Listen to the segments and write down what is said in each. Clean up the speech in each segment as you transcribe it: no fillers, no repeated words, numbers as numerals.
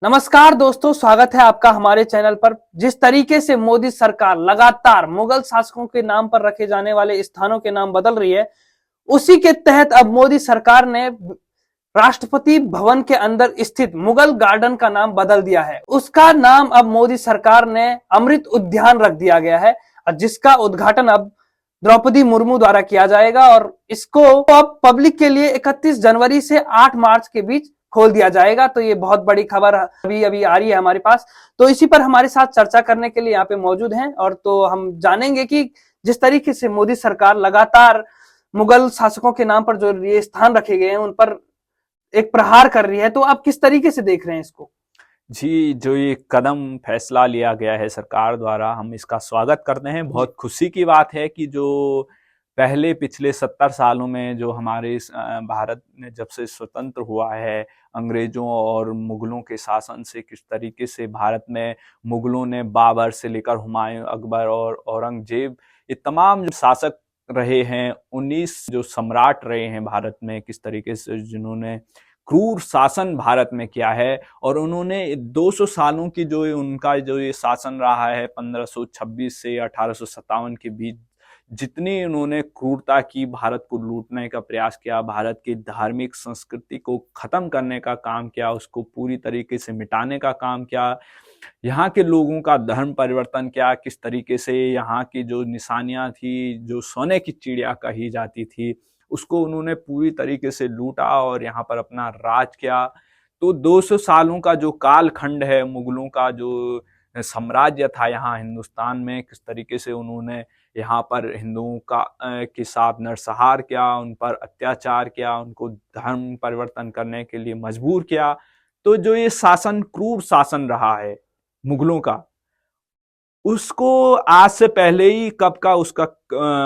नमस्कार दोस्तों, स्वागत है आपका हमारे चैनल पर। जिस तरीके से मोदी सरकार लगातार मुगल शासकों के नाम पर रखे जाने वाले स्थानों के नाम बदल रही है, उसी के तहत अब मोदी सरकार ने राष्ट्रपति भवन के अंदर स्थित मुगल गार्डन का नाम बदल दिया है। उसका नाम अब मोदी सरकार ने अमृत उद्यान रख दिया गया है, जिसका उद्घाटन अब द्रौपदी मुर्मू द्वारा किया जाएगा और इसको अब पब्लिक के लिए 31 जनवरी से 8 मार्च के बीच खोल दिया जाएगा। तो ये बहुत बड़ी खबर अभी अभी आ रही है हमारे पास। तो इसी पर हमारे साथ चर्चा करने के लिए यहाँ पे मौजूद हैं और तो हम जानेंगे कि जिस तरीके से मोदी सरकार लगातार मुगल शासकों के नाम पर जो ये स्थान रखे गए हैं उन पर एक प्रहार कर रही है, तो आप किस तरीके से देख रहे हैं इसको? जी, जो ये कदम फैसला लिया गया है सरकार द्वारा, हम इसका स्वागत करते हैं। बहुत खुशी की बात है कि जो पहले पिछले 70 सालों में जो हमारे भारत ने जब से स्वतंत्र हुआ है अंग्रेजों और मुगलों के शासन से, किस तरीके से भारत में मुगलों ने बाबर से लेकर हुमायूं, अकबर और औरंगजेब, ये तमाम जो शासक रहे हैं, 19 जो सम्राट रहे हैं भारत में, किस तरीके से जिन्होंने क्रूर शासन भारत में किया है। और उन्होंने 200 सालों की जो उनका जो ये शासन रहा है 1526 से 1857 के बीच, जितनी उन्होंने क्रूरता की, भारत को लूटने का प्रयास किया, भारत की धार्मिक संस्कृति को खत्म करने का काम किया, उसको पूरी तरीके से मिटाने का काम किया, यहाँ के लोगों का धर्म परिवर्तन किया, किस तरीके से यहाँ की जो निशानियां थी, जो सोने की चिड़िया कही जाती थी, उसको उन्होंने पूरी तरीके से लूटा और यहाँ पर अपना राज किया। तो 200 सालों का जो कालखंड है, मुगलों का जो साम्राज्य था यहाँ हिंदुस्तान में, किस तरीके से उन्होंने यहाँ पर हिंदुओं का के साथ नरसंहार किया, उन पर अत्याचार किया, उनको धर्म परिवर्तन करने के लिए मजबूर किया। तो जो ये शासन क्रूर शासन रहा है मुगलों का, उसको आज से पहले ही कब का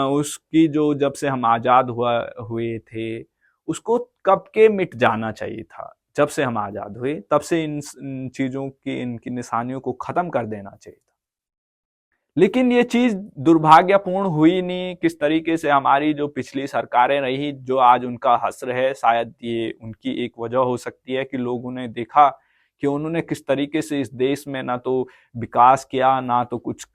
उसकी जो जब से हम आजाद हुए थे, उसको कब के मिट जाना चाहिए था। जब से हम आजाद हुए तब से इन चीजों की, इनकी निशानियों को खत्म कर देना चाहिए था। लेकिन ये चीज दुर्भाग्यपूर्ण हुई नहीं। किस तरीके से हमारी जो पिछली सरकारें रही, जो आज उनका हश्र है, शायद ये उनकी एक वजह हो सकती है कि लोगों ने देखा कि उन्होंने किस तरीके से इस देश में ना तो विकास किया, ना तो कुछ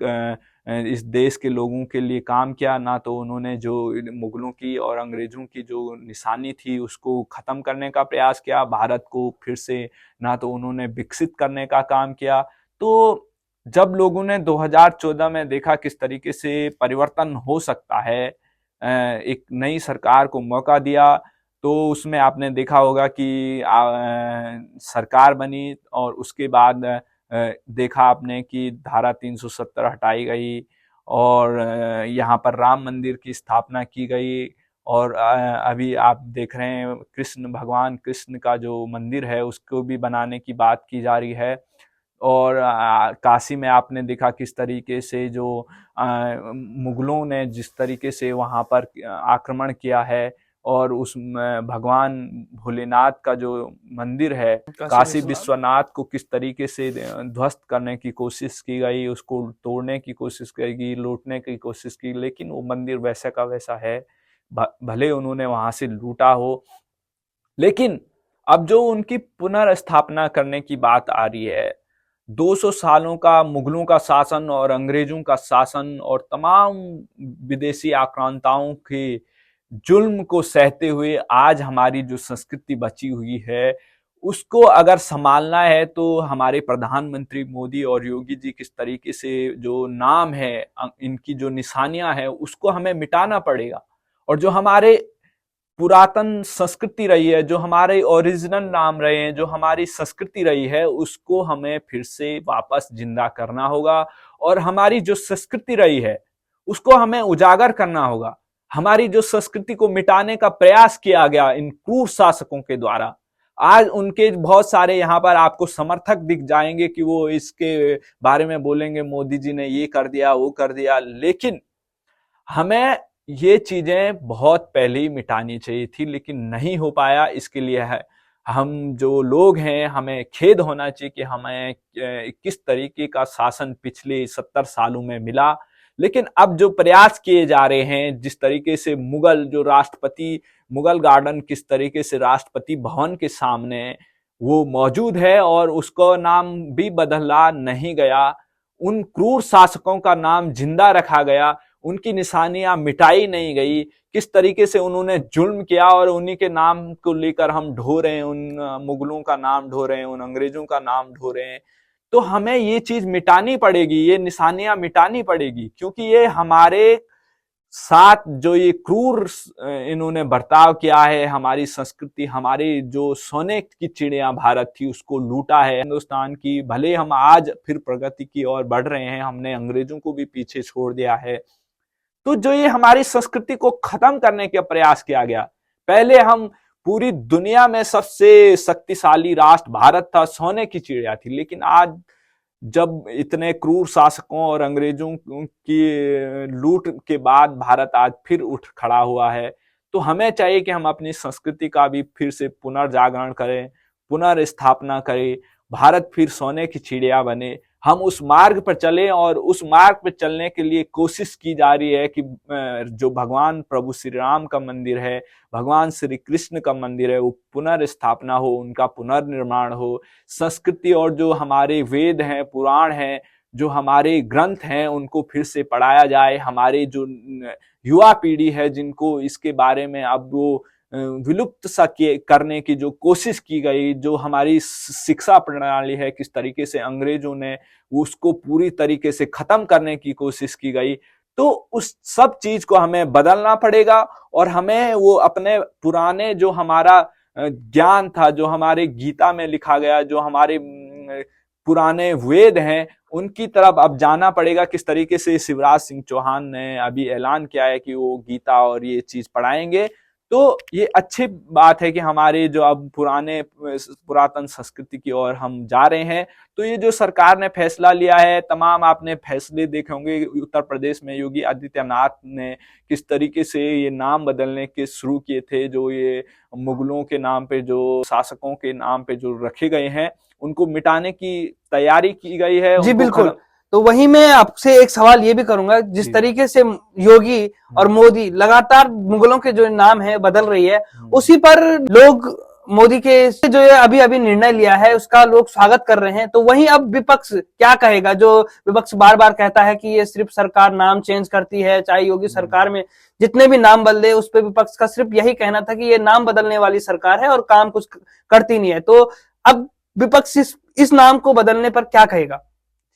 इस देश के लोगों के लिए काम किया, ना तो उन्होंने जो मुगलों की और अंग्रेजों की जो निशानी थी उसको खत्म करने का प्रयास किया, भारत को फिर से ना तो उन्होंने विकसित करने का काम किया। तो जब लोगों ने 2014 में देखा किस तरीके से परिवर्तन हो सकता है, एक नई सरकार को मौका दिया, तो उसमें आपने देखा होगा कि सरकार बनी और उसके बाद देखा आपने कि धारा 370 हटाई गई और यहाँ पर राम मंदिर की स्थापना की गई। और अभी आप देख रहे हैं भगवान कृष्ण का जो मंदिर है उसको भी बनाने की बात की जा रही है। और काशी में आपने देखा किस तरीके से जो मुगलों ने जिस तरीके से वहाँ पर आक्रमण किया है और उस भगवान भोलेनाथ का जो मंदिर है काशी विश्वनाथ को किस तरीके से ध्वस्त करने की कोशिश की गई, उसको तोड़ने की कोशिश की गई, लूटने की कोशिश की, लेकिन वो मंदिर वैसा का वैसा है। भले उन्होंने वहां से लूटा हो, लेकिन अब जो उनकी पुनर्स्थापना करने की बात आ रही है, 200 सालों का मुगलों का शासन और अंग्रेजों का शासन और तमाम विदेशी आक्रांताओं के जुल्म को सहते हुए आज हमारी जो संस्कृति बची हुई है उसको अगर संभालना है, तो हमारे प्रधानमंत्री मोदी और योगी जी किस तरीके से जो नाम है, इनकी जो निशानियां हैं, उसको हमें मिटाना पड़ेगा। और जो हमारे पुरातन संस्कृति रही है, जो हमारे ओरिजिनल नाम रहे हैं, जो हमारी संस्कृति रही है, उसको हमें फिर से वापस जिंदा करना होगा। और हमारी जो संस्कृति रही है उसको हमें उजागर करना होगा। हमारी जो संस्कृति को मिटाने का प्रयास किया गया इन क्रूर शासकों के द्वारा, आज उनके बहुत सारे यहाँ पर आपको समर्थक दिख जाएंगे कि वो इसके बारे में बोलेंगे मोदी जी ने ये कर दिया, वो कर दिया, लेकिन हमें ये चीजें बहुत पहले ही मिटानी चाहिए थी, लेकिन नहीं हो पाया। इसके लिए है हम जो लोग हैं, हमें खेद होना चाहिए कि हमें किस तरीके का शासन पिछले 70 सालों में मिला। लेकिन अब जो प्रयास किए जा रहे हैं, जिस तरीके से मुगल जो राष्ट्रपति, मुगल गार्डन किस तरीके से राष्ट्रपति भवन के सामने वो मौजूद है और उसका नाम भी बदला नहीं गया। उन क्रूर शासकों का नाम जिंदा रखा गया, उनकी निशानियां मिटाई नहीं गई। किस तरीके से उन्होंने जुल्म किया और उन्हीं के नाम को लेकर हम ढो रहे हैं, उन मुगलों का नाम ढो रहे हैं, उन अंग्रेजों का नाम ढो रहे हैं। तो हमें ये चीज मिटानी पड़ेगी, ये निशानियां मिटानी पड़ेगी, क्योंकि ये हमारे साथ जो ये क्रूर इन्होंने बर्ताव किया है, हमारी संस्कृति, हमारी जो सोने की चिड़िया भारत थी उसको लूटा है हिंदुस्तान की। भले हम आज फिर प्रगति की ओर बढ़ रहे हैं, हमने अंग्रेजों को भी पीछे छोड़ दिया है, तो जो ये हमारी संस्कृति को खत्म करने का प्रयास किया गया। पहले हम पूरी दुनिया में सबसे शक्तिशाली राष्ट्र भारत था, सोने की चिड़िया थी, लेकिन आज जब इतने क्रूर शासकों और अंग्रेजों की लूट के बाद भारत आज फिर उठ खड़ा हुआ है, तो हमें चाहिए कि हम अपनी संस्कृति का भी फिर से पुनर्जागरण करें, पुनर्स्थापना करें, भारत फिर सोने की चिड़िया बने। हम उस मार्ग पर चलें और उस मार्ग पर चलने के लिए कोशिश की जा रही है कि जो भगवान प्रभु श्री राम का मंदिर है, भगवान श्री कृष्ण का मंदिर है, वो पुनर्स्थापना हो, उनका पुनर्निर्माण हो। संस्कृति और जो हमारे वेद हैं, पुराण हैं, जो हमारे ग्रंथ हैं, उनको फिर से पढ़ाया जाए। हमारे जो युवा पीढ़ी है जिनको इसके बारे में अब वो विलुप्त सा करने की जो कोशिश की गई, जो हमारी शिक्षा प्रणाली है, किस तरीके से अंग्रेजों ने उसको पूरी तरीके से खत्म करने की कोशिश की गई, तो उस सब चीज को हमें बदलना पड़ेगा और हमें वो अपने पुराने जो हमारा ज्ञान था, जो हमारे गीता में लिखा गया, जो हमारे पुराने वेद हैं, उनकी तरफ अब जाना पड़ेगा। किस तरीके से शिवराज सिंह चौहान ने अभी ऐलान किया है कि वो गीता और ये चीज पढ़ाएंगे, तो ये अच्छी बात है कि हमारे जो अब पुरातन संस्कृति की ओर हम जा रहे हैं। तो ये जो सरकार ने फैसला लिया है, तमाम आपने फैसले देखे होंगे उत्तर प्रदेश में योगी आदित्यनाथ ने किस तरीके से ये नाम बदलने के शुरू किए थे, जो ये मुगलों के नाम पे, जो शासकों के नाम पे जो रखे गए हैं, उनको मिटाने की तैयारी की गई है। जी बिल्कुल। तो वही मैं आपसे एक सवाल ये भी करूंगा, जिस तरीके से योगी और मोदी लगातार मुगलों के जो नाम है बदल रही है, उसी पर लोग मोदी के जो अभी अभी निर्णय लिया है उसका लोग स्वागत कर रहे हैं। तो वहीं अब विपक्ष क्या कहेगा? जो विपक्ष बार बार कहता है कि ये सिर्फ सरकार नाम चेंज करती है, चाहे योगी सरकार में जितने भी नाम बदले, उस पर विपक्ष का सिर्फ यही कहना था कि ये नाम बदलने वाली सरकार है और काम कुछ करती नहीं है। तो अब विपक्ष इस नाम को बदलने पर क्या कहेगा?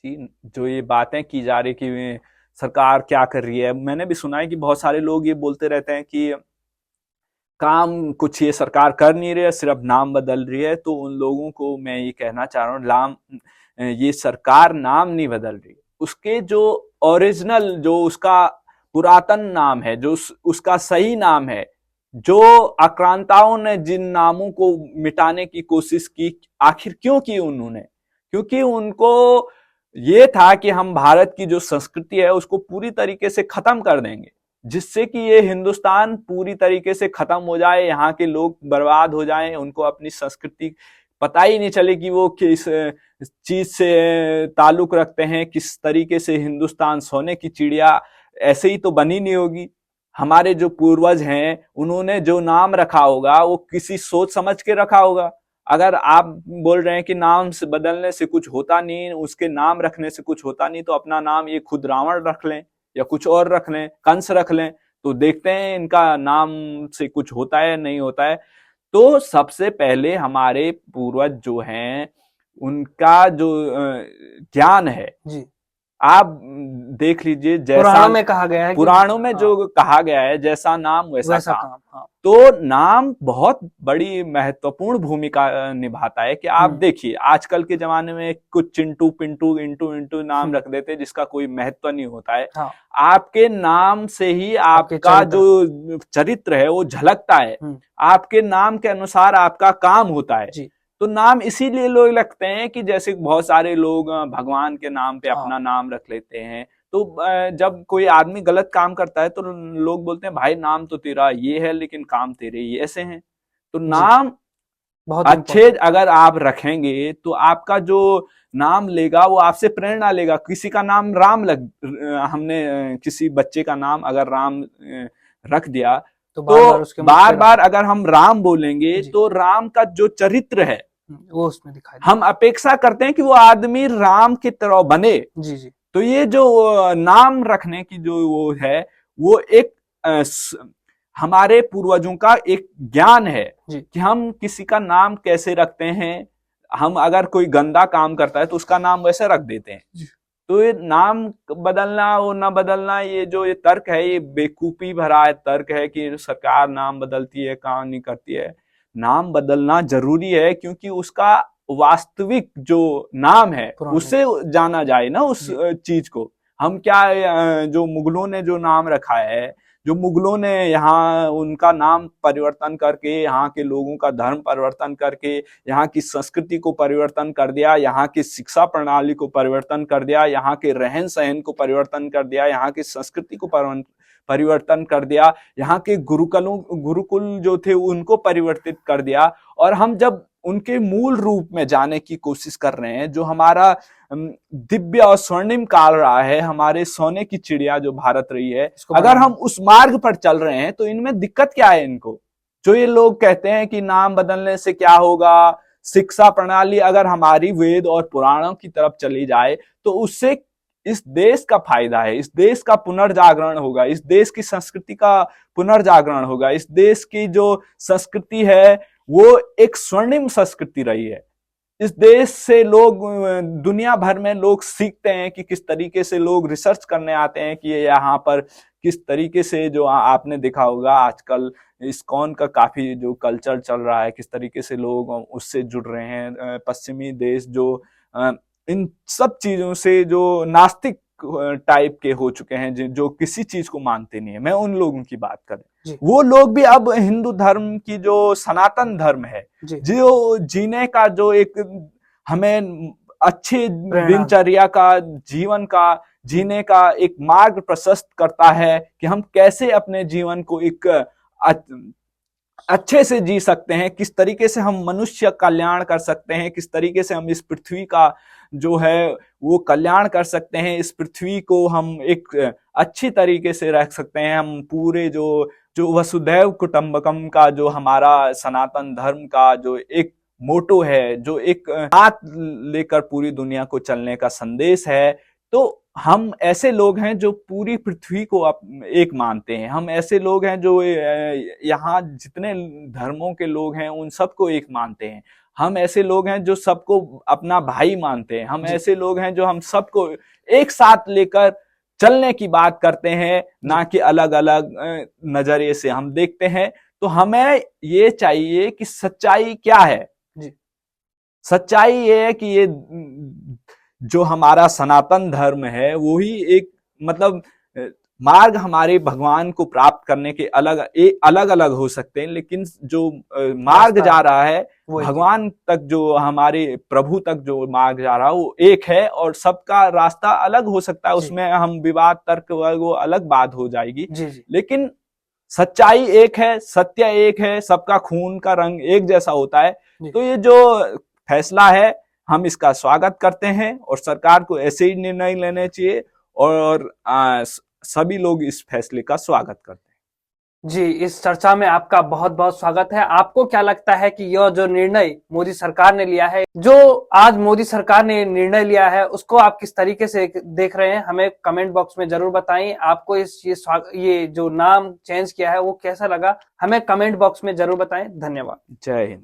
जो ये बातें की जा रही कि सरकार क्या कर रही है, मैंने भी सुना है कि बहुत सारे लोग ये बोलते रहते हैं कि काम कुछ ये सरकार कर नहीं रही है, सिर्फ नाम बदल रही है। तो उन लोगों को मैं ये कहना चाह रहा हूँ, ये सरकार नाम नहीं बदल रही, उसके जो ओरिजिनल, जो उसका पुरातन नाम है, जो उसका सही नाम है, जो आक्रांताओं ने जिन नामों को मिटाने की कोशिश की, आखिर क्यों की उन्होंने? क्योंकि उनको ये था कि हम भारत की जो संस्कृति है उसको पूरी तरीके से खत्म कर देंगे, जिससे कि ये हिंदुस्तान पूरी तरीके से खत्म हो जाए, यहाँ के लोग बर्बाद हो जाएं, उनको अपनी संस्कृति पता ही नहीं चले कि वो किस चीज से ताल्लुक रखते हैं, किस तरीके से हिंदुस्तान सोने की चिड़िया ऐसे ही तो बनी नहीं होगी। हमारे जो पूर्वज हैं उन्होंने जो नाम रखा होगा वो किसी सोच समझ के रखा होगा। अगर आप बोल रहे हैं कि नाम से बदलने से कुछ होता नहीं, उसके नाम रखने से कुछ होता नहीं, तो अपना नाम ये खुद रावण रख लें या कुछ और रख लें, कंस रख लें, तो देखते हैं इनका नाम से कुछ होता है नहीं होता है। तो सबसे पहले हमारे पूर्वज जो हैं उनका जो ज्ञान है जी, आप देख लीजिए, जैसा पुराणों में कहा गया है, पुराणों में जो कहा गया है, जैसा नाम वैसा काम। हाँ। तो नाम बहुत बड़ी महत्वपूर्ण भूमिका निभाता है कि आप देखिए आजकल के जमाने में कुछ चिंटू पिंटू इंटू इंटू नाम रख देते हैं जिसका कोई महत्व नहीं होता है। हाँ। आपके नाम से ही आपका जो चरित्र है वो झलकता है, आपके नाम के अनुसार आपका काम होता है। तो नाम इसीलिए लोग रखते हैं कि जैसे बहुत सारे लोग भगवान के नाम पे अपना नाम रख लेते हैं। तो जब कोई आदमी गलत काम करता है तो लोग बोलते हैं भाई नाम तो तेरा ये है लेकिन काम तेरे ये ऐसे हैं। तो नाम बहुत अच्छे अगर आप रखेंगे तो आपका जो नाम लेगा वो आपसे प्रेरणा लेगा। किसी का नाम राम हमने किसी बच्चे का नाम अगर राम रख दिया तो बार बार अगर हम राम बोलेंगे तो राम का जो चरित्र है वो उसमें दिखाई हम अपेक्षा करते हैं कि वो आदमी राम की तरह बने। जी जी तो ये जो नाम रखने की जो वो है, वो एक हमारे पूर्वजों का एक ज्ञान है कि हम किसी का नाम कैसे रखते हैं। हम अगर कोई गंदा काम करता है तो उसका नाम वैसे रख देते हैं। तो ये नाम बदलना और ना बदलना, ये जो ये तर्क है, ये बेवकूफी भरा है तर्क है कि सरकार नाम बदलती है, काम नहीं करती है। नाम बदलना जरूरी है क्योंकि उसका वास्तविक जो नाम है उसे जाना जाए ना, उस चीज को। हम क्या, जो मुगलों ने जो नाम रखा है, जो मुगलों ने यहाँ उनका नाम परिवर्तन करके यहाँ के लोगों का धर्म परिवर्तन करके यहाँ की संस्कृति को परिवर्तन कर दिया, यहाँ की शिक्षा प्रणाली को परिवर्तन कर दिया, यहाँ के रहन सहन को परिवर्तन कर दिया, यहाँ की संस्कृति को परिवर्तन कर दिया, यहाँ के गुरुकुल जो थे उनको परिवर्तित कर दिया। और हम जब उनके मूल रूप में जाने की कोशिश कर रहे हैं, जो हमारा दिव्य और स्वर्णिम काल रहा है, हमारे सोने की चिड़िया जो भारत रही है, अगर हम उस मार्ग पर चल रहे हैं तो इनमें दिक्कत क्या है इनको? जो ये लोग कहते हैं कि नाम बदलने से क्या होगा, शिक्षा प्रणाली अगर हमारी वेद और पुराणों की तरफ चली जाए तो उससे इस देश का फायदा है, इस देश का पुनर्जागरण होगा, इस देश की संस्कृति का पुनर्जागरण होगा। इस देश की जो संस्कृति है वो एक स्वर्णिम संस्कृति रही है। इस देश से लोग, दुनिया भर में लोग सीखते हैं कि किस तरीके से लोग रिसर्च करने आते हैं कि यहाँ पर किस तरीके से, जो आपने देखा होगा आजकल इस्कॉन का काफी जो कल्चर चल रहा है, किस तरीके से लोग उससे जुड़ रहे हैं। पश्चिमी देश जो इन सब चीजों से जो नास्तिक टाइप के हो चुके हैं, जो किसी चीज को मानते नहीं है, मैं उन लोगों की बात करें, वो लोग भी अब हिंदू धर्म की जो सनातन धर्म है, जो जीने का जो एक हमें अच्छे दिनचर्या का, जीवन का जीने का एक मार्ग प्रशस्त करता है कि हम कैसे अपने जीवन को एक अच्छे से जी सकते हैं, किस तरीके से हम मनुष्य कल्याण कर सकते हैं, किस तरीके से हम इस पृथ्वी का जो है वो कल्याण कर सकते हैं, इस पृथ्वी को हम एक अच्छी तरीके से रख सकते हैं। हम पूरे जो वसुधैव कुटुंबकम का जो हमारा सनातन धर्म का जो एक मोटो है, जो एक हाथ लेकर पूरी दुनिया को चलने का संदेश है, तो हम ऐसे लोग हैं जो पूरी पृथ्वी को एक मानते हैं। हम ऐसे लोग हैं जो यहाँ जितने धर्मों के लोग हैं उन सबको एक मानते हैं। हम ऐसे लोग हैं जो सबको अपना भाई मानते हैं। हम ऐसे लोग हैं जो हम सबको एक साथ लेकर चलने की बात करते हैं, ना कि अलग अलग नजरिए से हम देखते हैं। तो हमें ये चाहिए कि सच्चाई क्या है। सच्चाई ये है कि ये जो हमारा सनातन धर्म है वो ही एक मतलब मार्ग हमारे भगवान को प्राप्त करने के अलग अलग हो सकते हैं, लेकिन जो मार्ग जा रहा है भगवान तक, जो हमारे प्रभु तक जो मार्ग जा रहा है वो एक है। और सबका रास्ता अलग हो सकता है, उसमें हम विवाद तर्क वो अलग बात हो जाएगी, लेकिन सच्चाई एक है, सत्य एक है, सबका खून का रंग एक जैसा होता है। तो ये जो फैसला है हम इसका स्वागत करते हैं और सरकार को ऐसे ही निर्णय लेने चाहिए और सभी लोग इस फैसले का स्वागत करते हैं। जी, इस चर्चा में आपका बहुत बहुत स्वागत है। आपको क्या लगता है कि यह जो निर्णय मोदी सरकार ने लिया है, जो आज मोदी सरकार ने निर्णय लिया है, उसको आप किस तरीके से देख रहे हैं? हमें कमेंट बॉक्स में जरूर बताएं। आपको ये जो नाम चेंज किया है वो कैसा लगा, हमें कमेंट बॉक्स में जरूर बताएं। धन्यवाद। जय हिंद।